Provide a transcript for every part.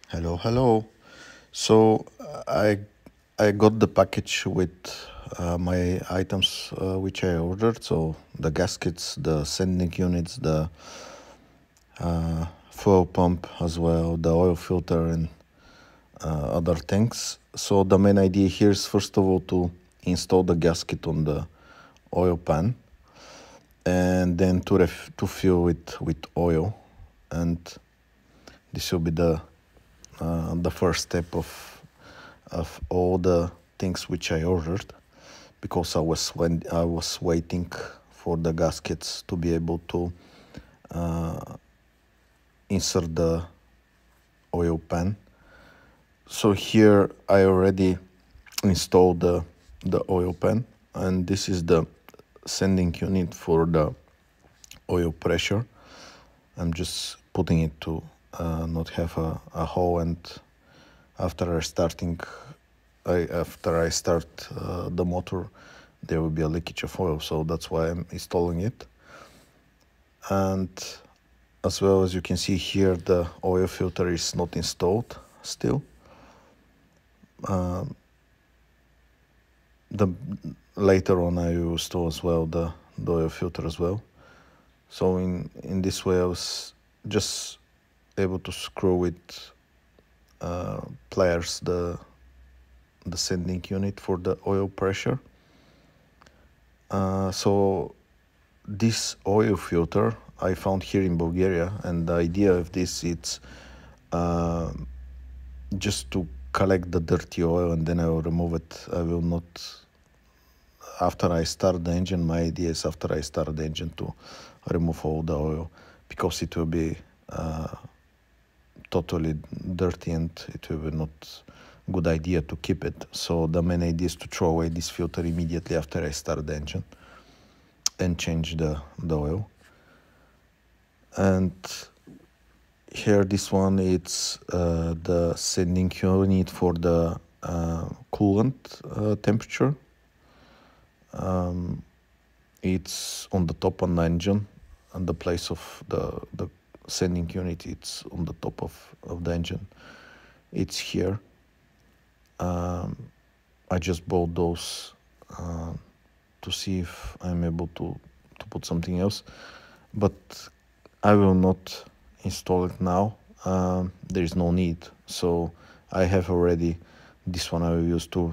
Hello, hello. So I got the package with my items which I ordered. So the gaskets, the sending units, the fuel pump as well, the oil filter, and other things. So the main idea here is first of all to install the gasket on the oil pan, and then to fill it with oil, and this will be the first step of all the things which I ordered, because when I was waiting for the gaskets to be able to insert the oil pan. So here I already installed the oil pan, and this is the sending unit for the oil pressure. I'm just putting it to not have a hole, and after I start the motor, there will be a leakage of oil. So that's why I'm installing it. And as well as you can see here, the oil filter is not installed still. The later on I will install as well the oil filter as well. So in this way I was just able to screw with pliers the sending unit for the oil pressure. So this oil filter I found here in Bulgaria, and the idea of this it's just to collect the dirty oil, and then I will remove it. I will not, after I start the engine, my idea is after I start the engine to remove all the oil, because it will be totally dirty and it will be not good idea to keep it. So the main idea is to throw away this filter immediately after I start the engine and change the oil. And here this one, it's the sending unit for the coolant temperature. It's on the top on the engine, and the place of the sending unit, it's on the top of the engine. It's here. I just bought those to see if I'm able to put something else, but I will not install it now. There is no need. So I have already this one I will use to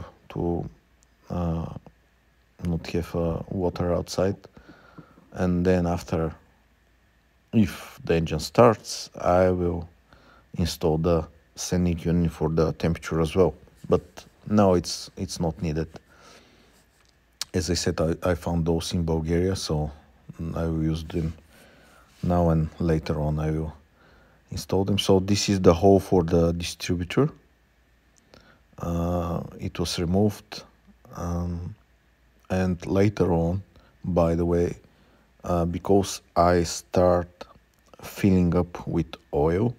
not have water outside, and then after, if the engine starts, I will install the sending unit for the temperature as well. But now it's not needed. As I said, I found those in Bulgaria, so I will use them now, and later on I will install them. So this is the hole for the distributor. It was removed, and later on, by the way, because I start filling up with oil,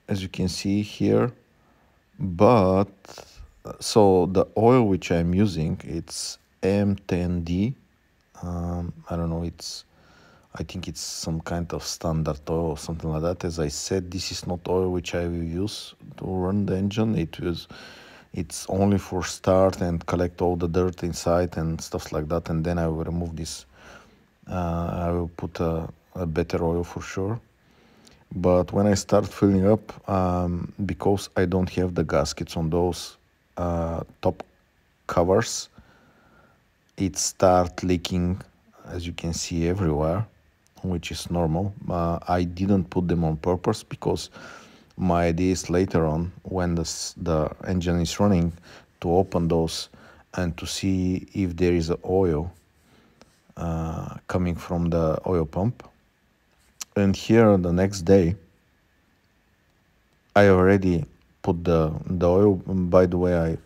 as you can see here. But so the oil which I'm using, it's M10D. I don't know, I think it's some kind of standard oil or something like that. As I said, this is not oil which I will use to run the engine. It's only for start and collect all the dirt inside and stuff like that, and then I will remove this. I will put a better oil for sure. But when I start filling up, because I don't have the gaskets on those top covers, it start leaking, as you can see, everywhere, which is normal. I didn't put them on purpose, because my idea is later on, when the engine is running, to open those and to see if there is oil coming from the oil pump. And here the next day, I already put the oil. By the way, I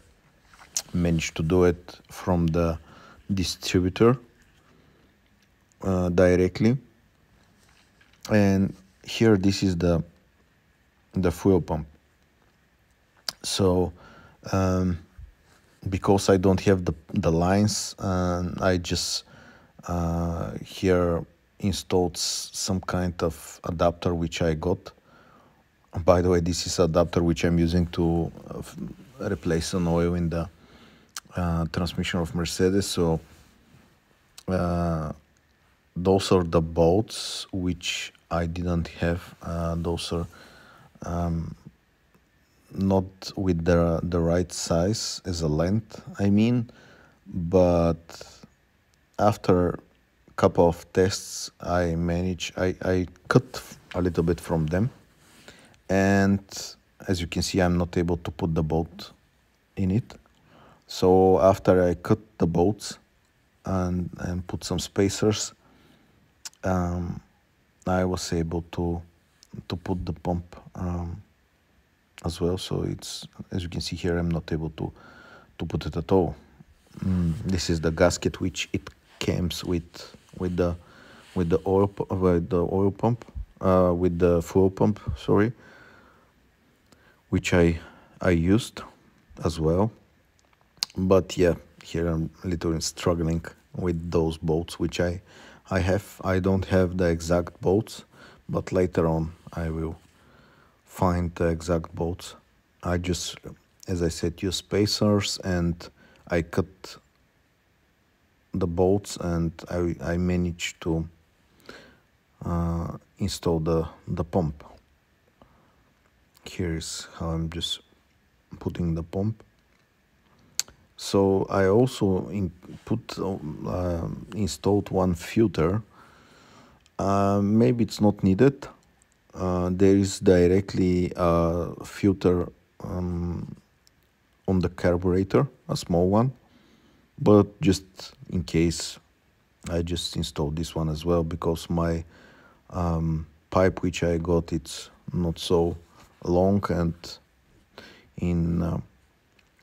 managed to do it from the distributor directly. And here, this is the fuel pump. So because I don't have the lines, I just here installed some kind of adapter which I got, By the way, this is adapter which I'm using to replace an oil in the transmission of Mercedes. So those are the bolts which I didn't have. Those are not with the right size as a length, I mean, but after a couple of tests I cut a little bit from them, and as you can see I'm not able to put the bolt in it. So after I cut the bolts and put some spacers, I was able to put the pump as well. So it's, as you can see here, I'm not able to put it at all. This is the gasket which it comes with the oil pump, with the fuel pump, sorry, which I used as well. But yeah, here I'm literally struggling with those bolts which I have. I don't have the exact bolts, but later on I will find the exact bolts. I just, as I said, use spacers, and I cut the bolts, and I managed to install the pump. Here's how I'm just putting the pump. So I also installed one filter. Maybe it's not needed. There is directly a filter on the carburetor, a small one, but just in case I just installed this one as well, because my pipe which I got, it's not so long, and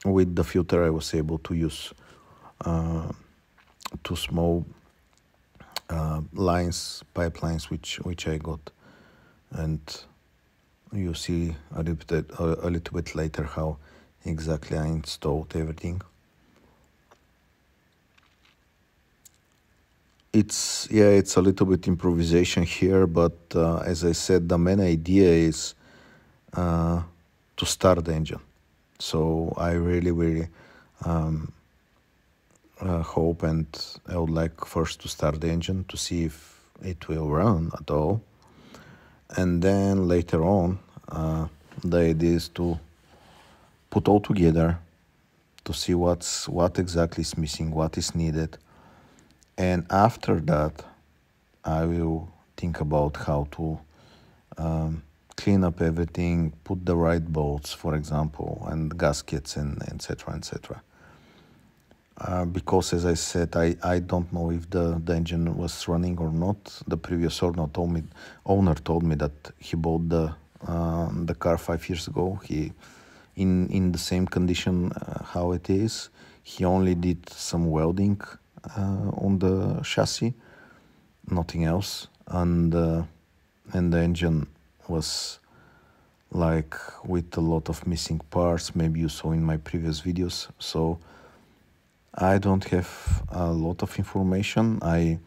with the filter I was able to use two small pipelines which I got, and you see a little bit later how exactly I installed everything. It's a little bit improvisation here, but as I said, the main idea is to start the engine. So I really hope, and I would like first to start the engine to see if it will run at all, and then later on the idea is to put all together to see what exactly is missing, what is needed, and after that I will think about how to clean up everything, put the right bolts, for example, and gaskets, and etc. etc. Because, as I said, I don't know if the engine was running or not. The previous owner told me that he bought the car 5 years ago. He in the same condition how it is. He only did some welding on the chassis, nothing else, and the engine was like with a lot of missing parts. Maybe you saw in my previous videos. So I don't have a lot of information. The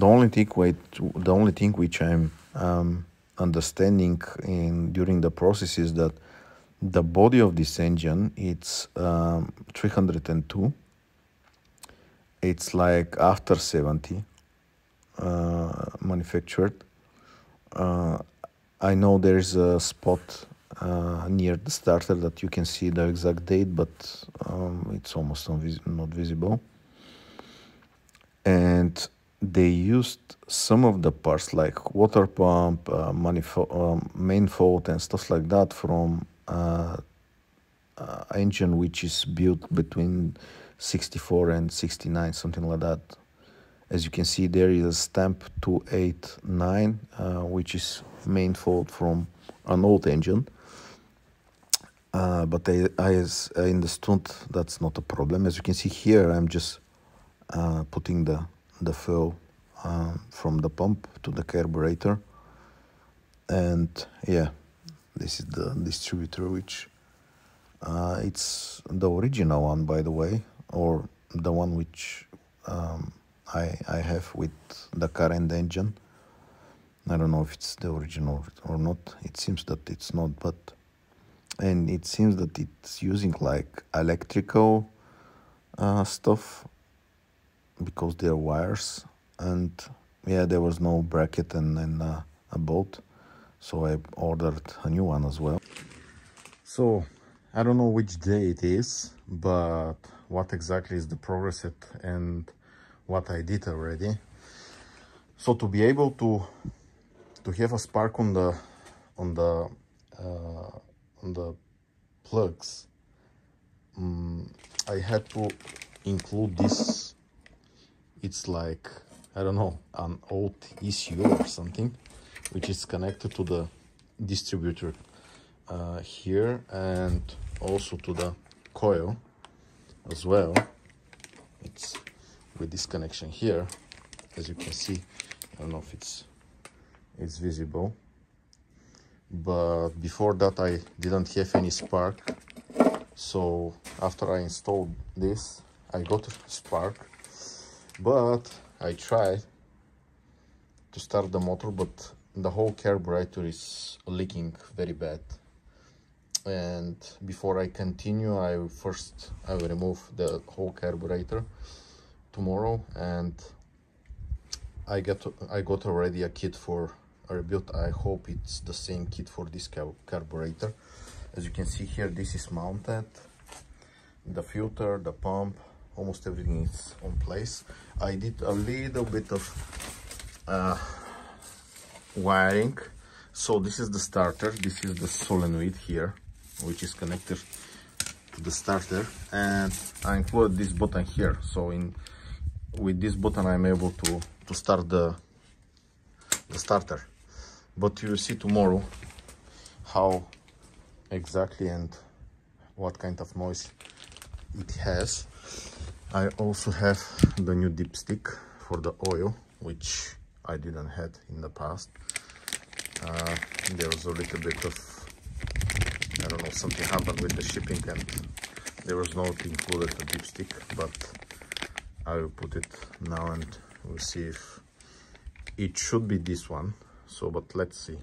only thing which I'm understanding during the process is that the body of this engine, it's 302. It's like after 70 manufactured. I know there is a spot near the starter that you can see the exact date, but it's almost not visible. And they used some of the parts like water pump, manifold, and stuff like that from engine which is built between 64 and 69, something like that. As you can see, there is a stamp 289, which is manifold from an old engine. But I understood that's not a problem. As you can see here, I'm just putting the fuel from the pump to the carburetor. And yeah, this is the distributor, which it's the original one, by the way, or the one which I have with the current engine. I don't know if it's the original or not. It seems that it's not, but and it seems that it's using like electrical stuff because they're wires, and yeah, there was no bracket and a bolt, so I ordered a new one as well. So I don't know which day it is, but what exactly is the progress and what I did already. So to be able to have a spark on the plugs, I had to include this. It's like, I don't know, an old ECU or something, which is connected to the distributor here, and also to the coil as well. It's with this connection here, as you can see. I don't know if it's visible, but before that I didn't have any spark. So after I installed this, I got a spark, but I tried to start the motor, but the whole carburetor is leaking very bad. And before I continue, I will remove the whole carburetor tomorrow, and I got already a kit for a rebuild. I hope it's the same kit for this carburetor. As you can see here, this is mounted, the filter, the pump, almost everything is on place. I did a little bit of wiring. So this is the starter, this is the solenoid here, which is connected to the starter, and I included this button here. So with this button I'm able to start the starter. But you will see tomorrow how exactly and what kind of noise it has. I also have the new dipstick for the oil, which I didn't have in the past. There was a little bit of, I don't know, something happened with the shipping and there was not included a dipstick, but I will put it now and we'll see if it should be this one. So, but let's see.